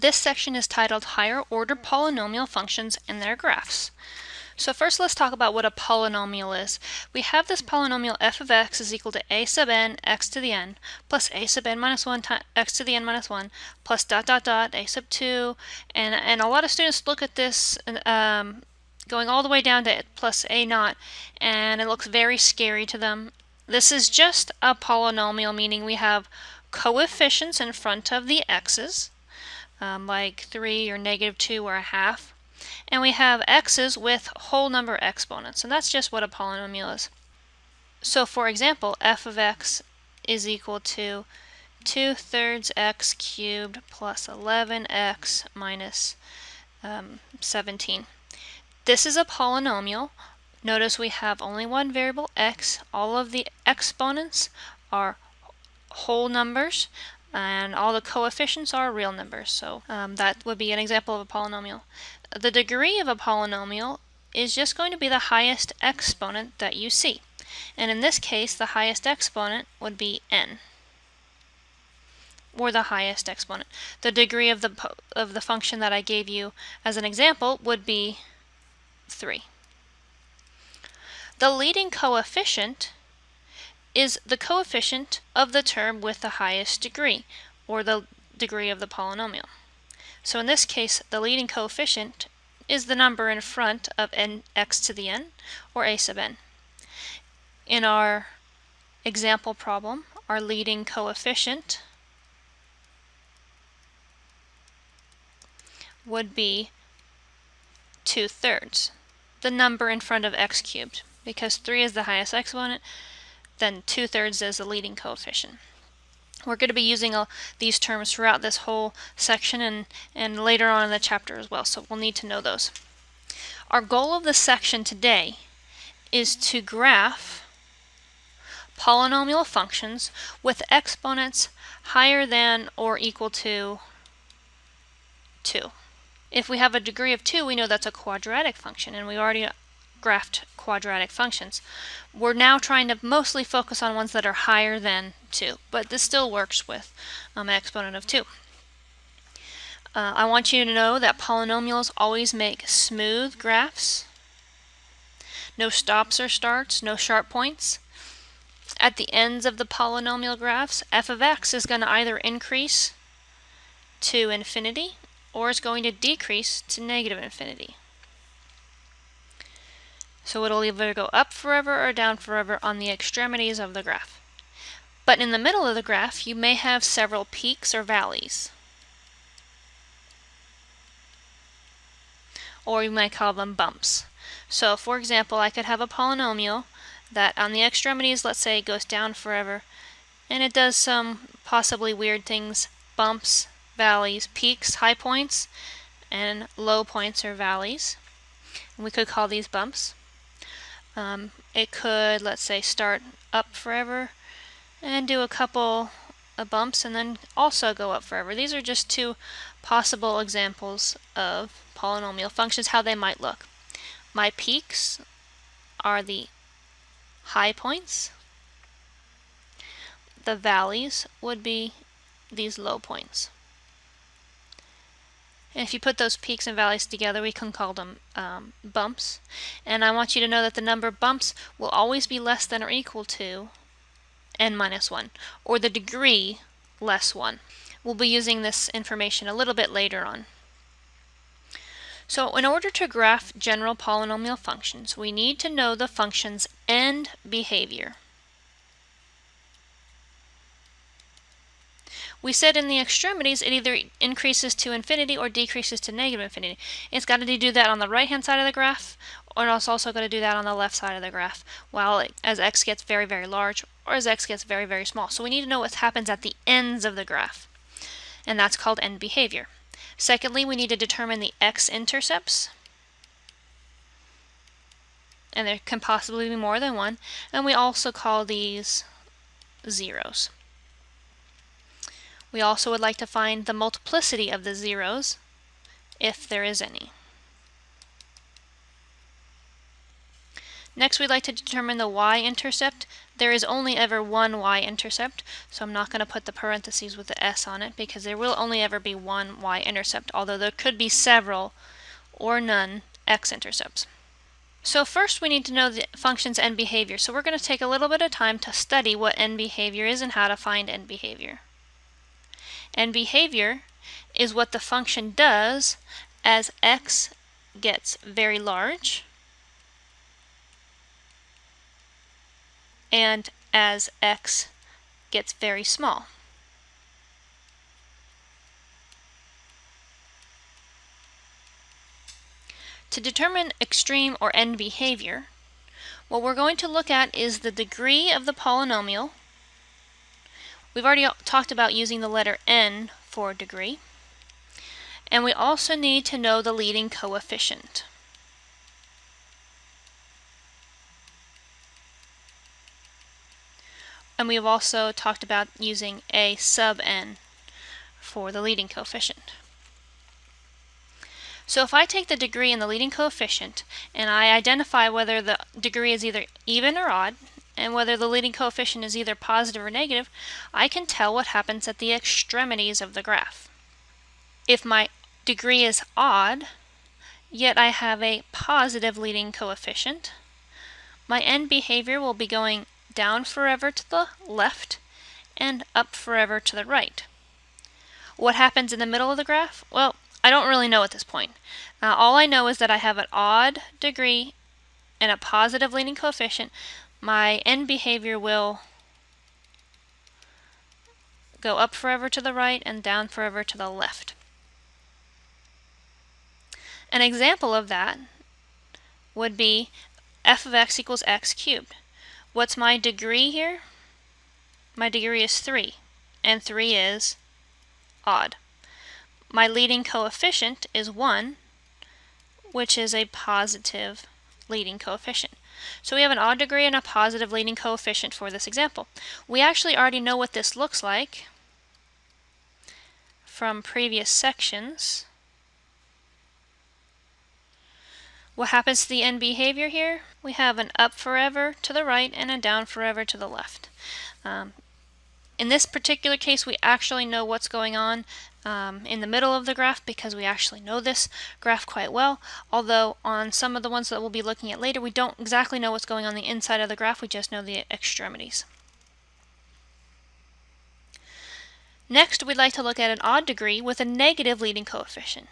This section is titled Higher Order Polynomial Functions and Their Graphs. So first let's talk about what a polynomial is. We have this polynomial f of x is equal to a sub n x to the n plus a sub n minus 1 x to the n minus 1 plus dot dot dot a sub 2, and a lot of students look at this going all the way down to plus a naught, and it looks very scary to them. This is just a polynomial, meaning we have coefficients in front of the x's, like 3 or negative 2 or a half. And we have x's with whole number exponents, and that's just what a polynomial is. So for example, f of x is equal to 2/3 x cubed plus 11x minus 17. This is a polynomial. Notice we have only one variable, x. All of the exponents are whole numbers, and all the coefficients are real numbers. So that would be an example of a polynomial. The degree of a polynomial is just going to be the highest exponent that you see. And in this case, the highest exponent would be n, or the highest exponent. The degree of the function that I gave you as an example would be 3. The leading coefficient is the coefficient of the term with the highest degree, or the degree of the polynomial. So in this case, the leading coefficient is the number in front of x to the n, or a sub n. In our example problem, our leading coefficient would be 2/3, the number in front of x cubed. Because 3 is the highest exponent, then 2/3 is the leading coefficient. We're going to be using these terms throughout this whole section and later on in the chapter as well, so we'll need to know those. Our goal of this section today is to graph polynomial functions with exponents higher than or equal to 2. If we have a degree of 2, we know that's a quadratic function, and we already graphed quadratic functions. We're now trying to mostly focus on ones that are higher than 2, but this still works with an exponent of 2. I want you to know that polynomials always make smooth graphs. No stops or starts, no sharp points. At the ends of the polynomial graphs, f of x is going to either increase to infinity or it's going to decrease to negative infinity. So it'll either go up forever or down forever on the extremities of the graph. But in the middle of the graph, you may have several peaks or valleys. Or you might call them bumps. So for example, I could have a polynomial that on the extremities, let's say, goes down forever, and it does some possibly weird things: bumps, valleys, peaks, high points, and low points or valleys. And we could call these bumps. It could, let's say, start up forever and do a couple of bumps and then also go up forever. These are just two possible examples of polynomial functions, how they might look. My peaks are the high points. The valleys would be these low points. And if you put those peaks and valleys together, we can call them bumps. And I want you to know that the number of bumps will always be less than or equal to n minus 1, or the degree less 1. We'll be using this information a little bit later on. So in order to graph general polynomial functions, we need to know the function's end behavior. We said in the extremities it either increases to infinity or decreases to negative infinity. It's got to do that on the right hand side of the graph, or it's also going to do that on the left side of the graph, as x gets very, very large or as x gets very, very small. So we need to know what happens at the ends of the graph, and that's called end behavior. Secondly, we need to determine the X-intercepts, and there can possibly be more than one, and we also call these zeros. We also would like to find the multiplicity of the zeros, if there is any. Next, we'd like to determine the y-intercept. There is only ever one y-intercept, so I'm not going to put the parentheses with the s on it because there will only ever be one y-intercept, although there could be several or none x-intercepts. So first we need to know the function's end behavior. So we're going to take a little bit of time to study what end behavior is and how to find end behavior. End behavior is what the function does as x gets very large and as x gets very small. To determine extreme or end behavior, what we're going to look at is the degree of the polynomial. We've already talked about using the letter n for degree. And we also need to know the leading coefficient. And we've also talked about using a sub n for the leading coefficient. So if I take the degree and the leading coefficient, and I identify whether the degree is either even or odd, and whether the leading coefficient is either positive or negative, I can tell what happens at the extremities of the graph. If my degree is odd, yet I have a positive leading coefficient, my end behavior will be going down forever to the left and up forever to the right. What happens in the middle of the graph? Well, I don't really know at this point. All I know is that I have an odd degree and a positive leading coefficient. My end behavior will go up forever to the right and down forever to the left. An example of that would be f of x equals x cubed. What's my degree here? My degree is 3, and 3 is odd. My leading coefficient is 1, which is a positive leading coefficient. So we have an odd degree and a positive leading coefficient for this example. We actually already know what this looks like from previous sections. What happens to the end behavior here? We have an up forever to the right and a down forever to the left. In this particular case, we actually know what's going on in the middle of the graph because we actually know this graph quite well, although on some of the ones that we'll be looking at later, we don't exactly know what's going on the inside of the graph, we just know the extremities. Next, we'd like to look at an odd degree with a negative leading coefficient.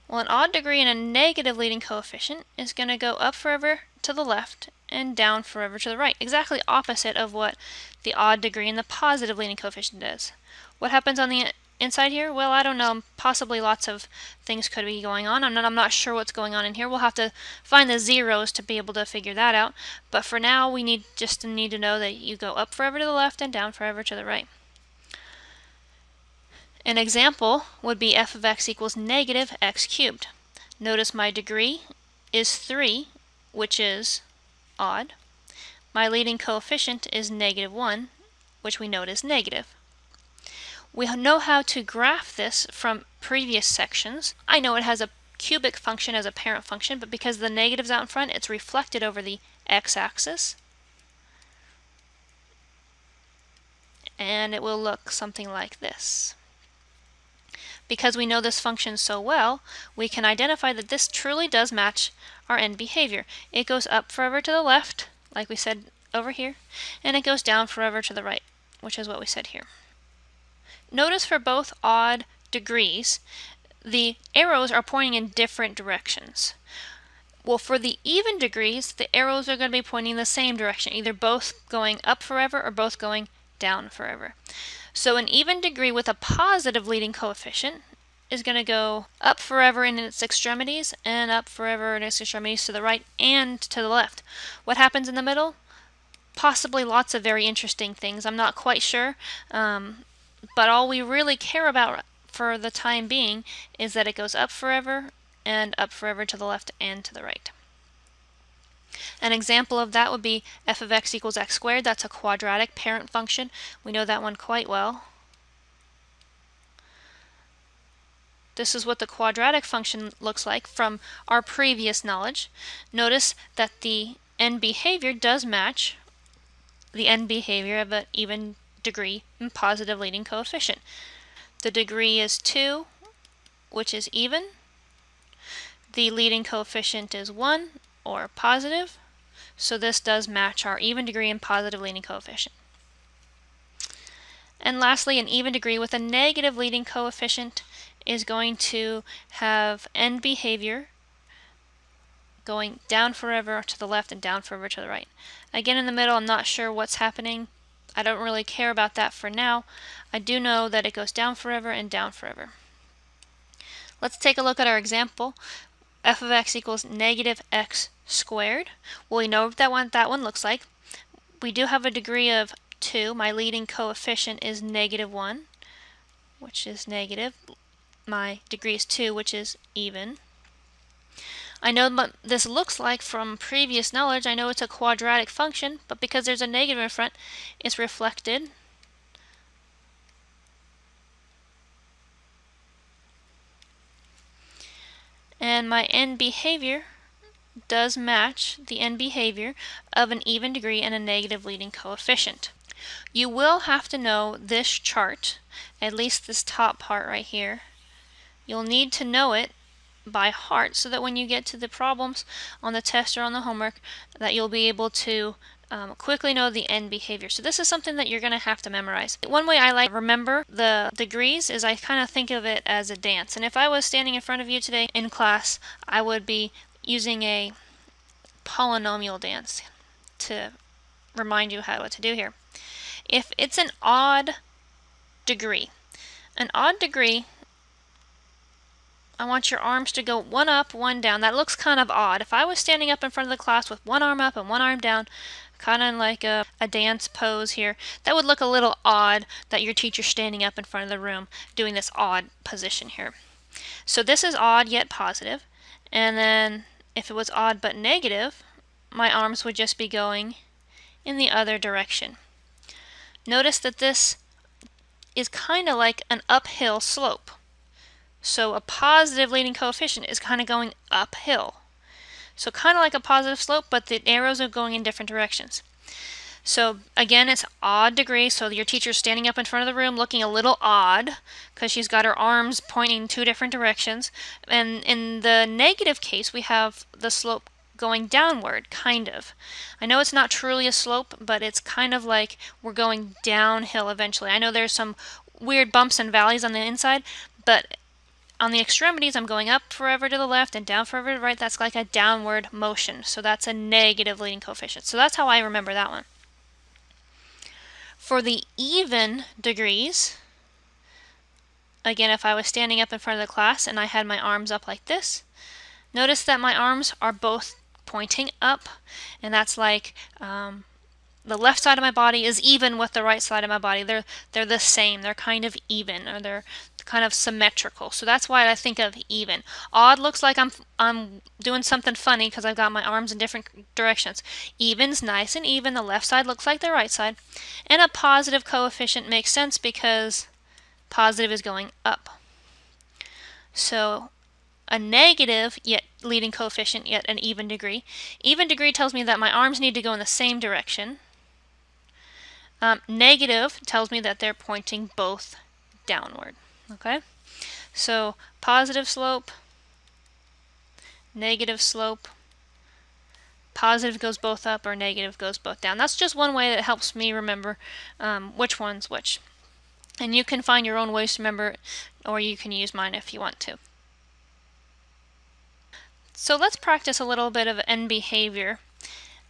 Well, an odd degree and a negative leading coefficient is going to go up forever to the left and down forever to the right, exactly opposite of what the odd degree and the positive leading coefficient does. What happens on the inside here? Well, I don't know. Possibly lots of things could be going on. I'm not sure what's going on in here. We'll have to find the zeros to be able to figure that out. But for now, we need to know that you go up forever to the left and down forever to the right. An example would be f of x equals negative x cubed. Notice my degree is 3, which is odd. My leading coefficient is negative 1, which we note is negative. We know how to graph this from previous sections. I know it has a cubic function as a parent function, but because the negative's out in front, it's reflected over the x-axis. And it will look something like this. Because we know this function so well, we can identify that this truly does match our end behavior. It goes up forever to the left, like we said over here, and it goes down forever to the right, which is what we said here. Notice for both odd degrees, the arrows are pointing in different directions. Well, for the even degrees, the arrows are going to be pointing in the same direction, either both going up forever or both going down forever. So an even degree with a positive leading coefficient is going to go up forever in its extremities and up forever in its extremities to the right and to the left. What happens in the middle? Possibly lots of very interesting things. I'm not quite sure, but all we really care about for the time being is that it goes up forever and up forever to the left and to the right. An example of that would be f of x equals x squared. That's a quadratic parent function. We know that one quite well. This is what the quadratic function looks like from our previous knowledge. Notice that the end behavior does match the end behavior of an even degree and positive leading coefficient. The degree is 2, which is even. The leading coefficient is 1, or positive. So this does match our even degree and positive leading coefficient. And lastly, an even degree with a negative leading coefficient is going to have end behavior going down forever to the left and down forever to the right. Again, in the middle, I'm not sure what's happening. I don't really care about that for now. I do know that it goes down forever and down forever. Let's take a look at our example. F of x equals negative x squared. Well, we know what that one looks like. We do have a degree of 2. My leading coefficient is negative 1, which is negative. My degree is 2, which is even. I know what this looks like from previous knowledge. I know it's a quadratic function, but because there's a negative in front, it's reflected. And my end behavior does match the end behavior of an even degree and a negative leading coefficient. You will have to know this chart, at least this top part right here. You'll need to know it by heart so that when you get to the problems on the test or on the homework, that you'll be able to quickly know the end behavior. So this is something that you're going to have to memorize. One way I like to remember the degrees is I kind of think of it as a dance. And if I was standing in front of you today in class, I would be using a polynomial dance to remind you what to do here. If it's an odd degree, I want your arms to go one up, one down. That looks kind of odd. If I was standing up in front of the class with one arm up and one arm down, kind of like a dance pose here, that would look a little odd that your teacher's standing up in front of the room doing this odd position here. So this is odd yet positive. And then if it was odd but negative, my arms would just be going in the other direction. Notice that this is kind of like an uphill slope. So a positive leading coefficient is kind of going uphill. So kind of like a positive slope, but the arrows are going in different directions. So again, it's odd degree, so your teacher's standing up in front of the room looking a little odd because she's got her arms pointing in 2 different directions. And in the negative case, we have the slope going downward, kind of. I know it's not truly a slope, but it's kind of like we're going downhill eventually. I know there's some weird bumps and valleys on the inside, but on the extremities, I'm going up forever to the left and down forever to the right. That's like a downward motion. So that's a negative leading coefficient. So that's how I remember that one. For the even degrees, again, if I was standing up in front of the class and I had my arms up like this, notice that my arms are both pointing up, and that's like the left side of my body is even with the right side of my body. They're the same. They're kind of even, or they're kind of symmetrical. So that's why I think of even. Odd looks like I'm doing something funny because I've got my arms in different directions. Even's nice and even. The left side looks like the right side. And a positive coefficient makes sense because positive is going up. So a negative yet leading coefficient yet an even degree. Even degree tells me that my arms need to go in the same direction. Negative tells me that they're pointing both downward. Okay, so positive slope, negative slope, positive goes both up or negative goes both down. That's just one way that helps me remember which one's which. And you can find your own ways to remember it, or you can use mine if you want to. So let's practice a little bit of end behavior.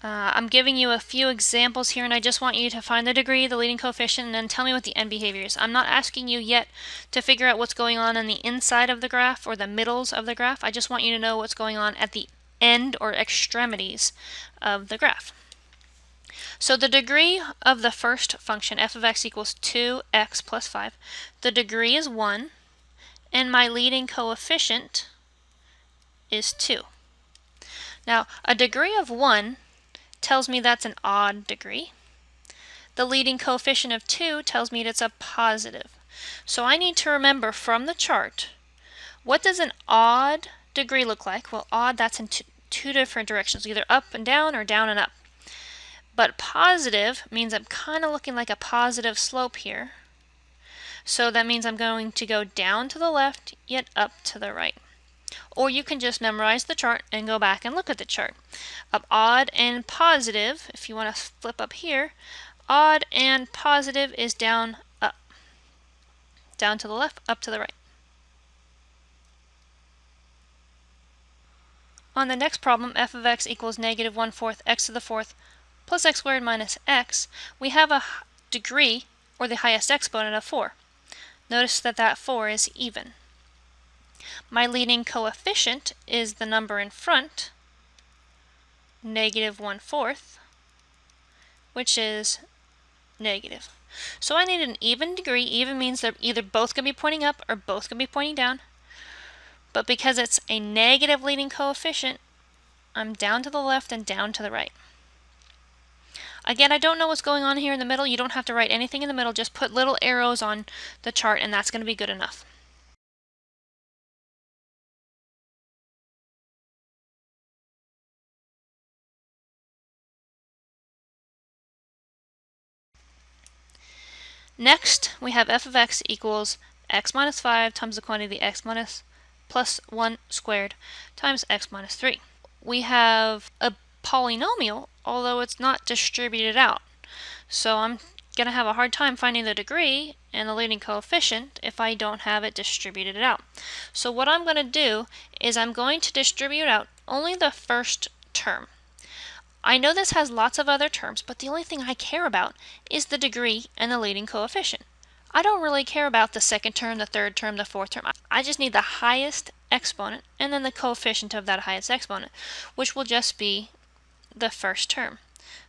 I'm giving you a few examples here, and I just want you to find the degree, the leading coefficient, and then tell me what the end behavior is. I'm not asking you yet to figure out what's going on the inside of the graph or the middles of the graph. I just want you to know what's going on at the end or extremities of the graph. So the degree of the first function, f of x equals 2x plus 5, the degree is 1, and my leading coefficient is 2. Now, a degree of 1 tells me that's an odd degree. The leading coefficient of 2 tells me it's a positive. So I need to remember from the chart, what does an odd degree look like? Well, odd, that's in two different directions, either up and down or down and up. But positive means I'm kind of looking like a positive slope here. So that means I'm going to go down to the left, yet up to the right. Or you can just memorize the chart and go back and look at the chart. Up odd and positive, if you want to flip up here, odd and positive is down, up. Down to the left, up to the right. On the next problem, f of x equals negative 1/4 x to the fourth plus x squared minus x, we have a degree, or the highest exponent, of 4. Notice that that 4 is even. My leading coefficient is the number in front, negative 1/4, which is negative. So I need an even degree. Even means they're either both going to be pointing up or both going to be pointing down. But because it's a negative leading coefficient, I'm down to the left and down to the right. Again, I don't know what's going on here in the middle. You don't have to write anything in the middle. Just put little arrows on the chart and that's going to be good enough. Next, we have f of x equals x minus 5 times the quantity x minus plus 1 squared times x minus 3. We have a polynomial, although it's not distributed out. So I'm going to have a hard time finding the degree and the leading coefficient if I don't have it distributed out. So what I'm going to do is I'm going to distribute out only the first term. I know this has lots of other terms, but the only thing I care about is the degree and the leading coefficient. I don't really care about the second term, the third term, the fourth term. I just need the highest exponent and then the coefficient of that highest exponent, which will just be the first term.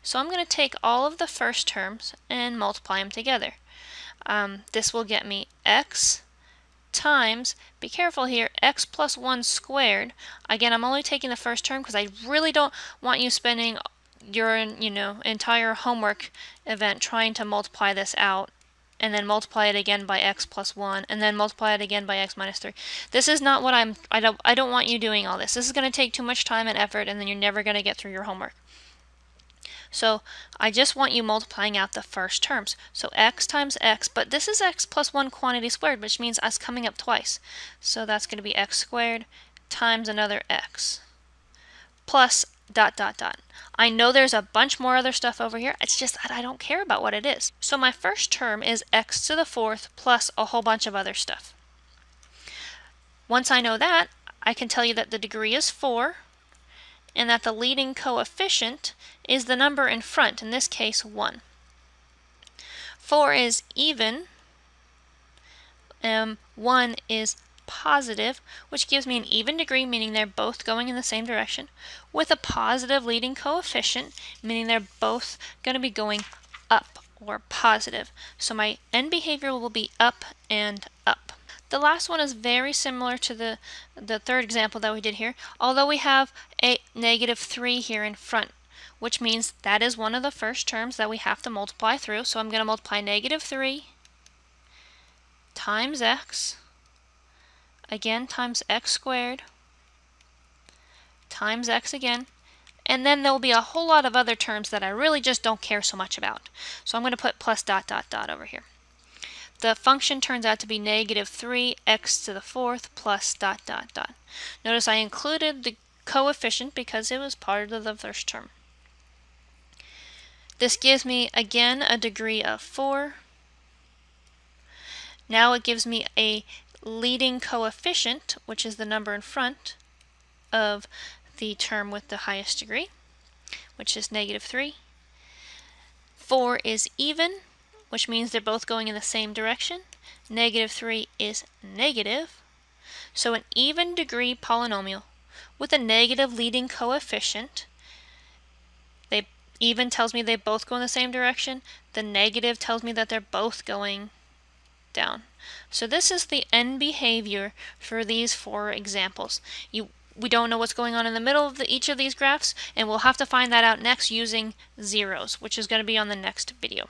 So I'm going to take all of the first terms and multiply them together. This will get me x times, be careful here, x plus 1 squared. Again, I'm only taking the first term because I really don't want you spending your entire homework event trying to multiply this out and then multiply it again by x plus 1 and then multiply it again by x minus 3. This is not what I don't want you doing all this. This is going to take too much time and effort and then you're never going to get through your homework. So I just want you multiplying out the first terms. So x times x, but this is x plus 1 quantity squared, which means it's coming up twice. So that's going to be x squared times another x plus dot dot dot. I know there's a bunch more other stuff over here. It's just that I don't care about what it is. So my first term is x to the fourth plus a whole bunch of other stuff. Once I know that, I can tell you that the degree is 4 and that the leading coefficient is the number in front, in this case 1. 4 is even, 1 is positive, which gives me an even degree, meaning they're both going in the same direction, with a positive leading coefficient, meaning they're both going to be going up or positive. So my end behavior will be up and up. The last one is very similar to the third example that we did here, although we have a negative 3 here in front, which means that is one of the first terms that we have to multiply through. So I'm going to multiply negative 3 times x, again times x squared, times x again, and then there will be a whole lot of other terms that I really just don't care so much about. So I'm going to put plus dot dot dot over here. The function turns out to be negative 3x to the fourth plus dot dot dot. Notice I included the coefficient because it was part of the first term. This gives me, again, a degree of 4. Now it gives me a leading coefficient, which is the number in front of the term with the highest degree, which is negative 3. 4 is even, which means they're both going in the same direction. Negative 3 is negative. So an even degree polynomial with a negative leading coefficient, even tells me they both go in the same direction. The negative tells me that they're both going down. So this is the end behavior for these 4 examples. We don't know what's going on in the middle of each of these graphs, and we'll have to find that out next using zeros, which is going to be on the next video.